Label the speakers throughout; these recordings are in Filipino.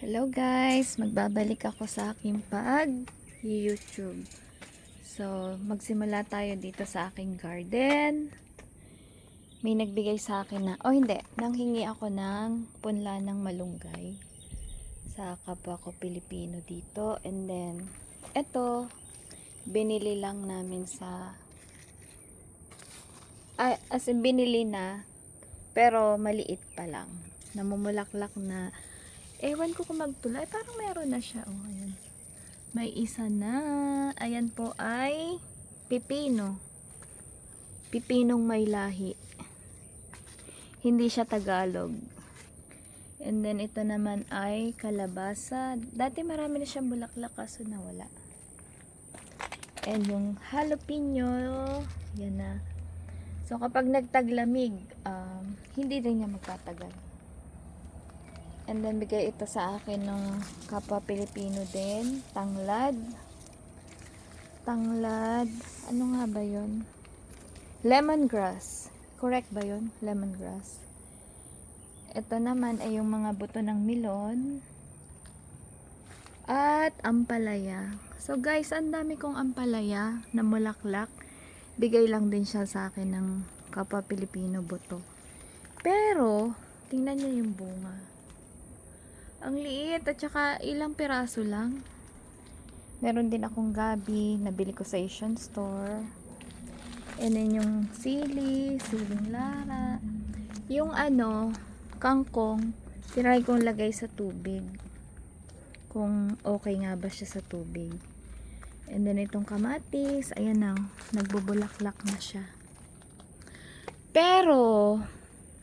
Speaker 1: Hello guys, magbabalik ako sa aking YouTube. So, magsimula tayo dito sa aking garden. May nagbigay sa akin na, hindi, nanghingi ako ng punla ng malunggay sa kapwa ko Pilipino dito. And then, eto, binili lang namin sa, as in binili na, pero maliit pa lang. Namumulaklak na. Ewan ko kung magtula. Parang meron na siya. Oh, ayan. May isa na. Ayan po ay pipino. Pipinong may lahi. Hindi siya Tagalog. And then ito naman ay kalabasa. Dati marami na siyang bulaklak kaso nawala. And yung jalapeno, yan na. So kapag nagtaglamig, hindi din niya magtatagal. And then, bigay ito sa akin ng kapwa Pilipino din. Tanglad. Tanglad. Ano nga ba yun? Lemongrass. Correct ba yun? Lemongrass. Ito naman ay yung mga buto ng melon. At ampalaya. So guys, ang dami kong ampalaya na mulaklak. Bigay lang din siya sa akin ng kapwa Pilipino buto. Pero, tingnan niyo yung bunga. Ang liit at saka ilang piraso lang. Meron din akong gabi, nabili ko sa Asian store. And then yung siling lara. Yung kangkong, tinry kong lagay sa tubig. Kung okay nga ba siya sa tubig. And then itong kamatis, ayan na, nagbubulaklak na siya. Pero,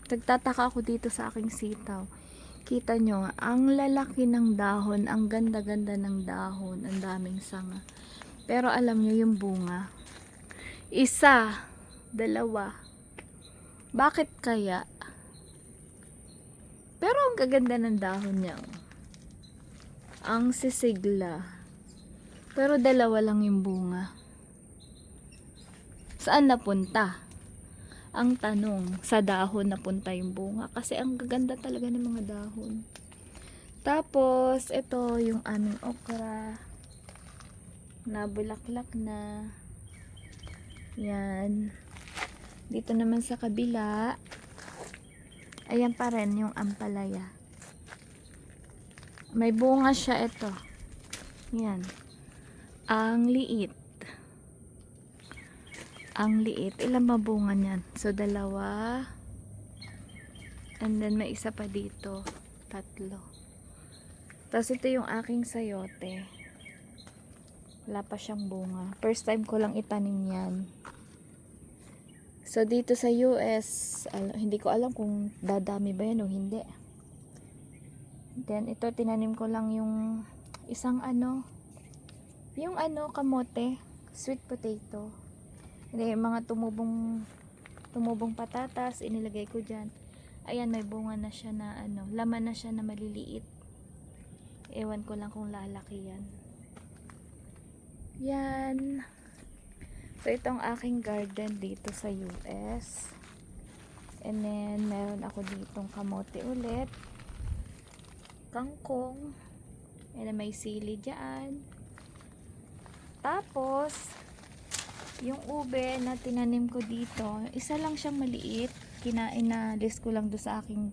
Speaker 1: nagtataka ako dito sa aking sitaw. Kita nyo, ang lalaki ng dahon, ang ganda-ganda ng dahon, ang daming sanga. Pero alam nyo yung bunga, isa, dalawa. Bakit kaya? Pero ang gaganda ng dahon niya. Ang sisigla. Pero dalawa lang yung bunga. Saan napunta? Ang tanong, sa dahon napunta yung bunga kasi ang gaganda talaga ng mga dahon. Tapos, ito yung aming okra. Nabulaklak na. Yan. Dito naman sa kabila, ayan pa rin yung ampalaya. May bunga siya ito. Yan. Ang liit. Ang liit. Ilan ba bunga niyan? So, dalawa. And then, may isa pa dito. Tatlo. Tapos, ito yung aking sayote. Wala pa siyang bunga. First time ko lang itanim yan. So, dito sa US, hindi ko alam kung dadami ba yan o hindi. Then, ito, tinanim ko lang yung isang yung kamote. Sweet potato. Hindi, mga tumubong patatas, inilagay ko dyan. Ayan, may bunga na siya na laman na siya na maliliit. Ewan ko lang kung lalaki yan. Yan. So, itong aking garden dito sa US. And then, meron ako ditong kamote ulit. Kangkong. And then, may sili dyan. Tapos, yung ube na tinanim ko dito, isa lang siyang maliit. Inalis ko lang doon sa aking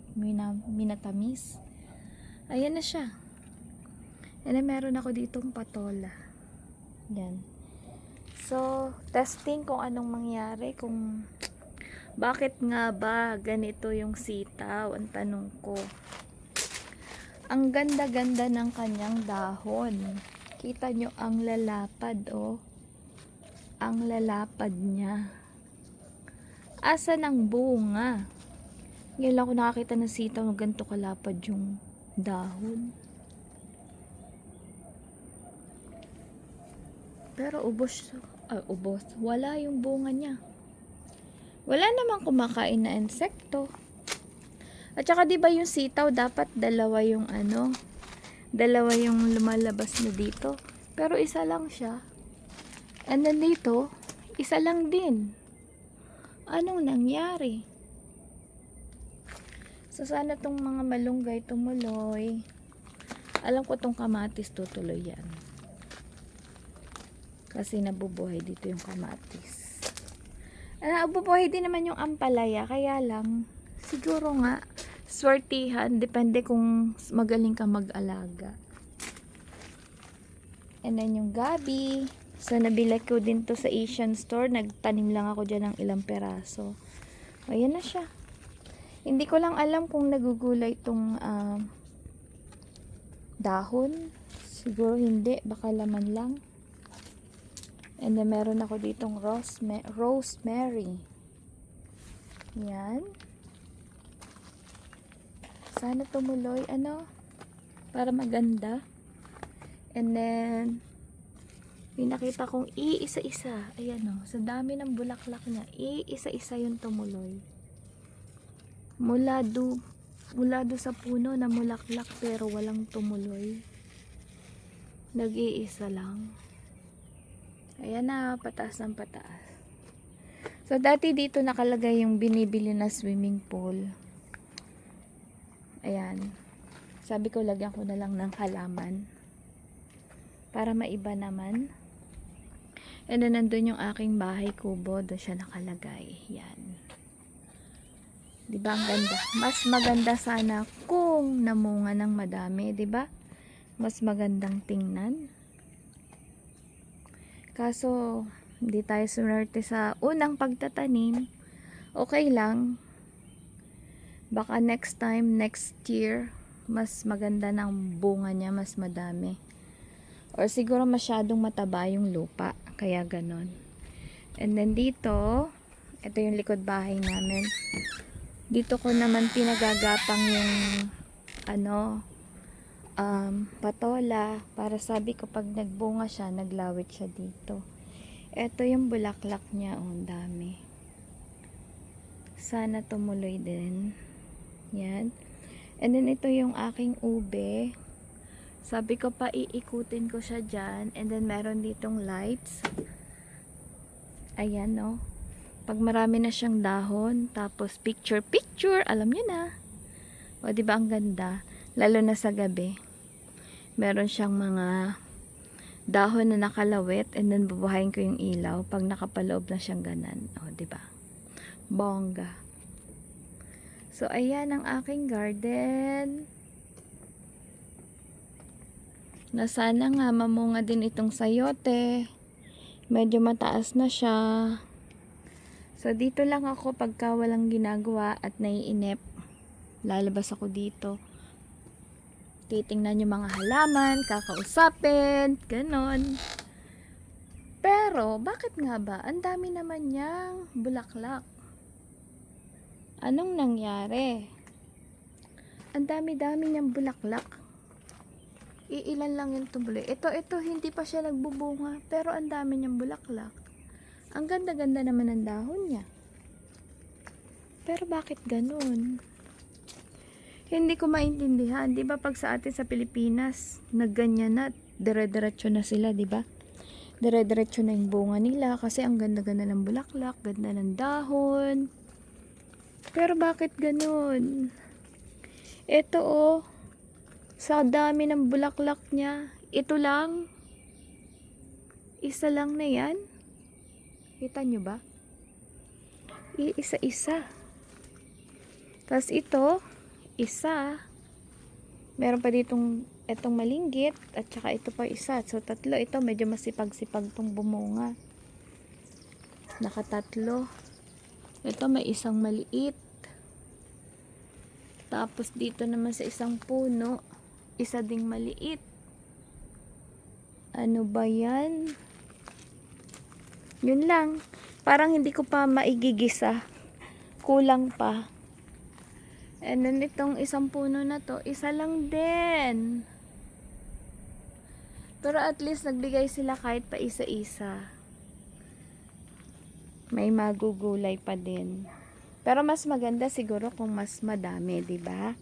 Speaker 1: minatamis. Ayan na siya. And then, meron ako ditong patola. Yan. So, testing kung anong mangyari. Kung bakit nga ba ganito yung sitaw. Ang tanong ko. Ang ganda-ganda ng kanyang dahon. Kita nyo ang lalapad, oh. Ang lalapad niya. Asan ang bunga? Ngayon lang ako nakakita ng sitaw na ganito kalapad yung dahon. Pero ubos. Wala yung bunga niya. Wala namang kumakain na insekto. At saka diba yung sitaw dapat dalawa yung dalawa yung lumalabas na dito. Pero isa lang siya. And then dito, isa lang din. Anong nangyari? So, sana tong mga malunggay tumuloy. Alam ko tong kamatis tutuloy yan. Kasi nabubuhay dito yung kamatis. Nabubuhay din naman yung ampalaya. Kaya lang, siguro nga, swertihan. Depende kung magaling ka mag-alaga. And then yung gabi. So, nabili ko din to sa Asian store. Nagtanim lang ako dyan ng ilang peraso. Ayan na siya. Hindi ko lang alam kung nagugulay itong dahon. Siguro hindi. Baka laman lang. And then, meron ako ditong rosemary. Yan. Sana tumuloy. Para maganda. And then, pinakita kong iisa-isa. Ayan o. Sa dami ng bulaklak niya, iisa-isa yung tumuloy. Mula do sa puno na mulaklak pero walang tumuloy. Nag-iisa lang. Ayan na, pataas ng pataas. So, dati dito nakalagay yung binibili na swimming pool. Ayan. Sabi ko, lagyan ko na lang ng halaman. Para maiba naman. And then, nandun yung aking bahay kubo. Doon siya nakalagay. Yan. Diba ang ganda? Mas maganda sana kung namunga ng madami. Diba? Mas magandang tingnan. Kaso, hindi tayo sunerte sa unang pagtatanim. Okay lang. Baka next time, next year, mas maganda ng bunga niya, mas madami. Or siguro masyadong mataba yung lupa. Kaya ganon. And then dito, ito yung likod bahay namin. Dito ko naman pinagagapang yung patola, para sabi ko pag nagbunga siya, naglawit siya dito. Ito yung bulaklak niya, ang dami. Sana tumuloy din. Yan. And then ito yung aking ube. Sabi ko pa iikutin ko siya dyan. And then meron ditong lights. Ayan, no. Pag marami na siyang dahon, tapos picture, alam niyo na. O, diba ang ganda? Lalo na sa gabi. Meron siyang mga dahon na nakalawit and then bubuhayin ko yung ilaw pag nakapaloob na siyang ganan. O, diba? Bongga. So, ayan ang aking garden. Na sana nga mamunga din itong sayote. Medyo mataas na siya. So, dito lang ako pagka walang ginagawa at naiinip. Lalabas ako dito. Titingnan yung mga halaman, kakausapin, ganon. Pero, bakit nga ba? Ang dami naman niyang bulaklak. Anong nangyari? Ang dami-dami niyang bulaklak. Iilan lang yung tumuloy. Ito, hindi pa siya nagbubunga. Pero ang dami niyang bulaklak. Ang ganda-ganda naman ng dahon niya. Pero bakit ganun? Hindi ko maintindihan. Di ba pag sa atin sa Pilipinas, nagganyan na, dire-diretso na sila, di ba? Dire-diretso na yung bunga nila kasi ang ganda-ganda ng bulaklak, ganda ng dahon. Pero bakit ganun? Ito sa dami ng bulaklak niya, ito lang. Isa lang na yan. Kita nyo ba? Isa-isa. Tapos ito, isa. Meron pa ditong itong malinggit at saka ito pa isa. So tatlo. Ito medyo masipag-sipag tong bumunga. Nakatatlo. Ito may isang maliit. Tapos dito naman sa isang puno, isa ding maliit. Ano ba yan? Yun lang. Parang hindi ko pa maigigisa. Kulang pa. And then itong isang puno na to, isa lang din. Pero at least nagbigay sila kahit pa isa-isa. May magugulay pa din. Pero mas maganda siguro kung mas madami, 'di ba?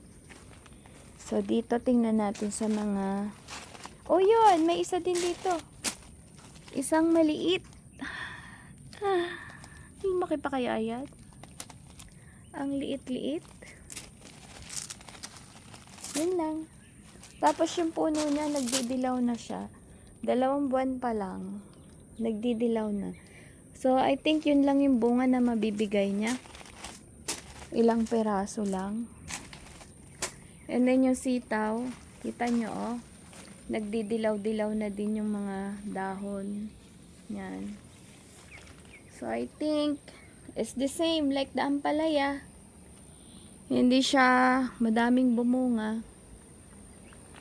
Speaker 1: So dito tingnan natin sa mga yun, may isa din dito. Isang maliit. Lumaki pa kaya yan? Ang liit-liit. Yun lang. Tapos yung puno niya, nagdidilaw na siya. 2 buwan pa lang, nagdidilaw na. So, I think yun lang yung bunga na mabibigay niya. Ilang peraso lang. And then yung sitaw, kita nyo oh, nagdidilaw-dilaw na din yung mga dahon. Yan. So, I think it's the same like the ampalaya. Hindi siya madaming bumunga.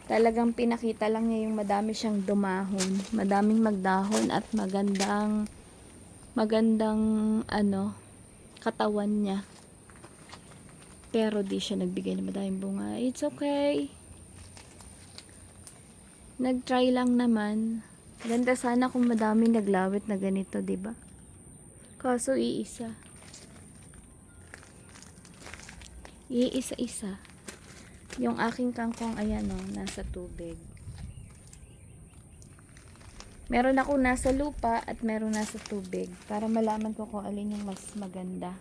Speaker 1: Talagang pinakita lang niya yung madami siyang dumahon, madaming magdahon at magandang ano, katawan niya. Pero di siya nagbigay ng madaming bunga. It's okay. Nag-try lang naman. Ganda sana kung madaming naglawit na ganito, 'di ba? Kaso iisa. Iisa-isa. Yung aking kangkong, ayan o, nasa tubig. Meron ako nasa lupa at meron nasa tubig. Para malaman ko kung alin yung mas maganda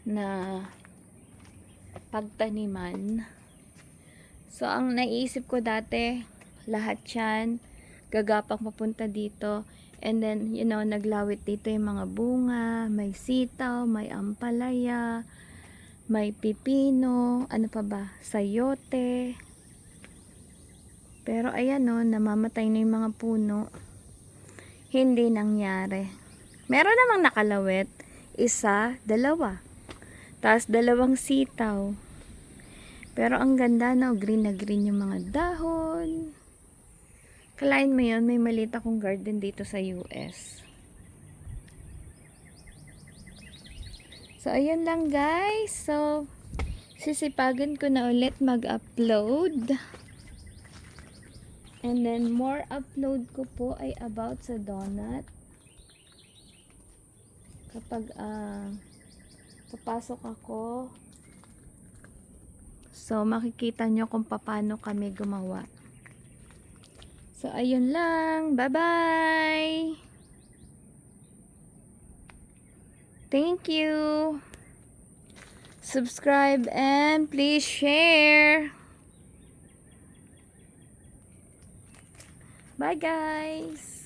Speaker 1: na pagtaniman. So, ang naiisip ko dati, lahat yan, gagapang papunta dito. And then, naglawit dito yung mga bunga, may sitaw, may ampalaya, may pipino, ano pa ba, sayote. Pero ayan namamatay na yung mga puno. Hindi nangyari. Meron namang nakalawit, 1, 2. Tapos 2 sitaw. Pero ang ganda green na green yung mga dahon. Kalain mo yun, may maliit akong garden dito sa US. So, ayun lang guys. So, sisipagan ko na ulit mag-upload. And then, more upload ko po ay about sa donut. Kapag papasok ako, so makikita nyo kung paano kami gumawa. So, ayun lang. Bye-bye! Thank you. Subscribe and please share. Bye guys.